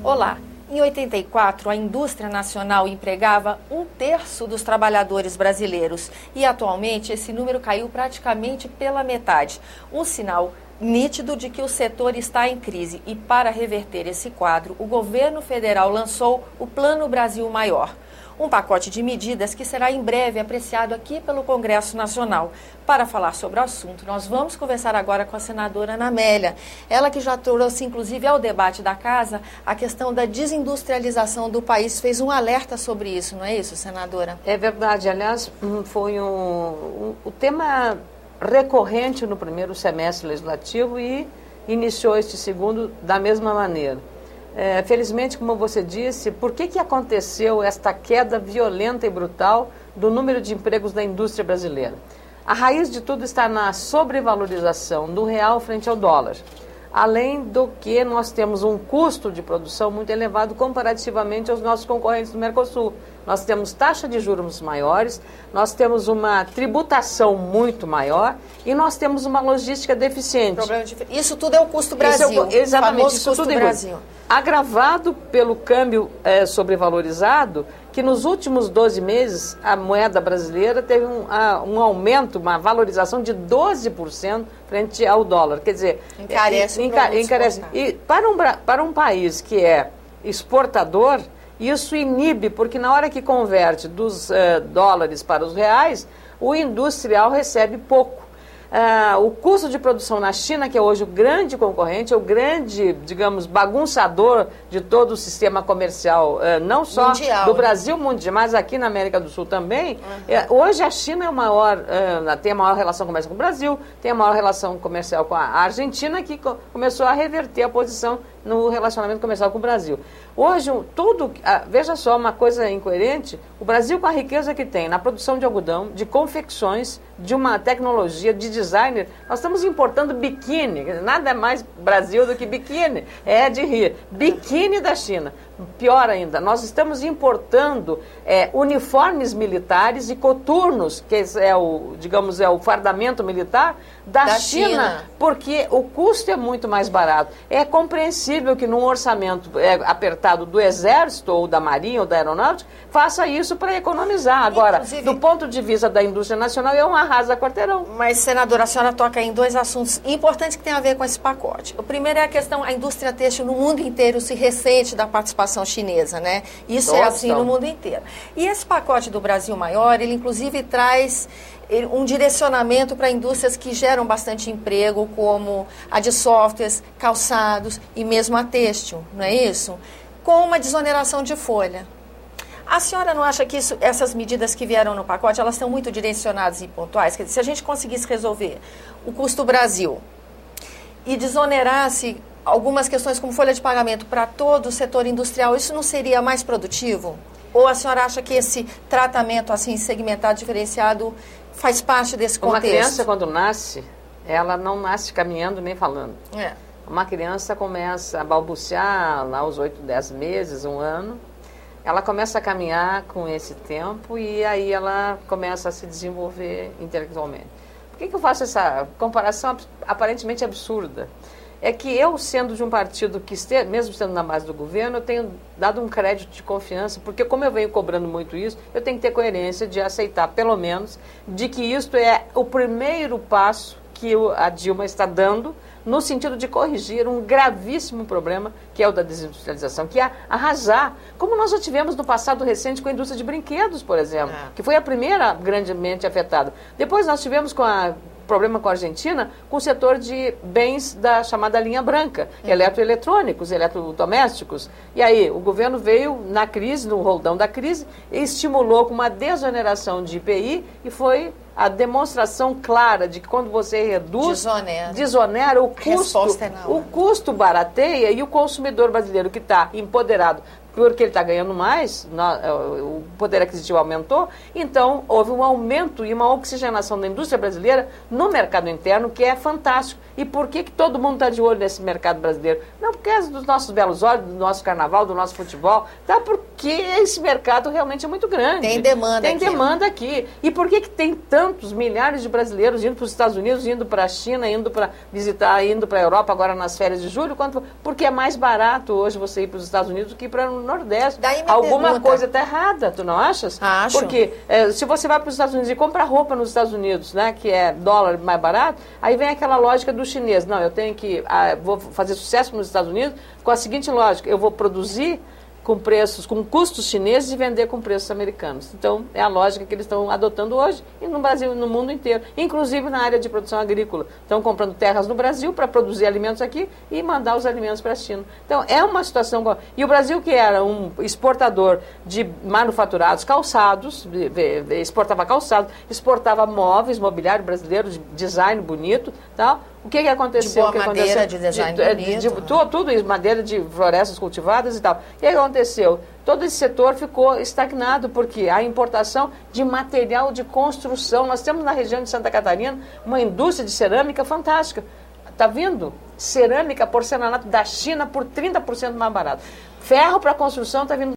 Olá. Em 84, a indústria nacional empregava 1/3 dos trabalhadores brasileiros e atualmente esse número caiu praticamente pela metade. Um sinal nítido de que o setor está em crise e para reverter esse quadro, o governo federal lançou o Plano Brasil Maior. Um pacote de medidas que será em breve apreciado aqui pelo Congresso Nacional. Para falar sobre o assunto, nós vamos conversar agora com a senadora Ana Amélia. Ela que já trouxe, inclusive, ao debate da Casa, a questão da desindustrialização do país. Fez um alerta sobre isso, não é isso, senadora? É verdade. Aliás, foi o tema recorrente no primeiro semestre legislativo e iniciou este segundo da mesma maneira. Felizmente, como você disse, por que aconteceu esta queda violenta e brutal do número de empregos da indústria brasileira? A raiz de tudo está na sobrevalorização do real frente ao dólar. Além do que nós temos um custo de produção muito elevado comparativamente aos nossos concorrentes do Mercosul. Nós temos taxa de juros maiores, nós temos uma tributação muito maior e nós temos uma logística deficiente. Isso tudo é o custo Brasil. Exatamente, isso tudo é Brasil. Agravado pelo câmbio sobrevalorizado, que nos últimos 12 meses a moeda brasileira teve um aumento, uma valorização de 12% frente ao dólar. Quer dizer, encarece. E para um país que é exportador, isso inibe, porque na hora que converte dos dólares para os reais, o industrial recebe pouco. O custo de produção na China, que é hoje o grande concorrente, é o grande, digamos, bagunçador de todo o sistema comercial, não só mundial, do Brasil, mas aqui na América do Sul também. Hoje a China é tem a maior relação comercial com o Brasil, tem a maior relação comercial com a Argentina, que começou a reverter a posição no relacionamento comercial com o Brasil. Hoje, veja só uma coisa incoerente, o Brasil com a riqueza que tem na produção de algodão, de confecções, de uma tecnologia, de designer, nós estamos importando biquíni, nada mais Brasil do que biquíni, é de rir, biquíni da China. Pior ainda, nós estamos importando uniformes militares e coturnos, que é o fardamento militar da China, porque o custo é muito mais barato. É compreensível que num orçamento apertado do Exército, ou da Marinha, ou da Aeronáutica, faça isso para economizar. Agora, do ponto de vista da indústria nacional, é um arrasa quarteirão. Mas, senadora, a senhora toca em dois assuntos importantes que têm a ver com esse pacote. O primeiro é a questão, a indústria têxtil no mundo inteiro se ressente da participação chinesa, né? Isso é assim no mundo inteiro. E esse pacote do Brasil Maior, ele inclusive traz um direcionamento para indústrias que geram bastante emprego, como a de softwares, calçados e mesmo a têxtil, não é isso? Com uma desoneração de folha. A senhora não acha que essas medidas que vieram no pacote, elas estão muito direcionadas e pontuais? Quer dizer, se a gente conseguisse resolver o custo Brasil e desonerasse algumas questões como folha de pagamento para todo o setor industrial, isso não seria mais produtivo? Ou a senhora acha que esse tratamento assim segmentado, diferenciado, faz parte desse contexto? Uma criança, quando nasce, ela não nasce caminhando nem falando. Uma criança começa a balbuciar lá aos 8, 10 meses, 1 ano. Ela começa a caminhar com esse tempo e aí ela começa a se desenvolver intelectualmente. Por que eu faço essa comparação aparentemente absurda? É que eu, sendo de um partido que, mesmo estando na base do governo, eu tenho dado um crédito de confiança, porque como eu venho cobrando muito isso, eu tenho que ter coerência de aceitar, pelo menos, de que isto é o primeiro passo que a Dilma está dando no sentido de corrigir um gravíssimo problema, que é o da desindustrialização, que é arrasar, como nós já tivemos no passado recente com a indústria de brinquedos, por exemplo, que foi a primeira grandemente afetada. Depois nós tivemos problema com a Argentina, com o setor de bens da chamada linha branca, eletroeletrônicos, eletrodomésticos. E aí, o governo veio na crise, no roldão da crise, e estimulou com uma desoneração de IPI e foi a demonstração clara de que quando você reduz, desonera o custo barateia e o consumidor brasileiro que está empoderado porque ele está ganhando mais, o poder aquisitivo aumentou, então houve um aumento e uma oxigenação da indústria brasileira no mercado interno, que é fantástico. E por que todo mundo está de olho nesse mercado brasileiro? Não por causa dos nossos belos olhos, do nosso carnaval, do nosso futebol, tá? Porque esse mercado realmente é muito grande. Tem demanda aqui. Tem demanda aqui. E por que tem tantos milhares de brasileiros indo para os Estados Unidos, indo para a China, indo para visitar, indo para a Europa agora nas férias de julho? Porque é mais barato hoje você ir para os Estados Unidos do que ir para o Nordeste. Alguma coisa está errada, tu não achas? Acho. Porque se você vai para os Estados Unidos e compra roupa nos Estados Unidos, né, que é dólar mais barato, aí vem aquela lógica do chinês. Não, eu tenho que, vou fazer sucesso nos Estados Unidos com a seguinte lógica: eu vou produzir com custos chineses e vender com preços americanos. Então, é a lógica que eles estão adotando hoje e no Brasil e no mundo inteiro, inclusive na área de produção agrícola. Estão comprando terras no Brasil para produzir alimentos aqui e mandar os alimentos para a China. Então, é uma situação... E o Brasil, que era um exportador de manufaturados, calçados, exportava calçados, exportava móveis, mobiliário brasileiro, de design bonito, tal. O que aconteceu? De boa madeira, de design bonito. Tudo isso, madeira de florestas cultivadas e tal. O que aconteceu? Todo esse setor ficou estagnado, porque a importação de material de construção, nós temos na região de Santa Catarina uma indústria de cerâmica fantástica. Está vindo cerâmica, porcelanato da China por 30% mais barato. Ferro para construção está vindo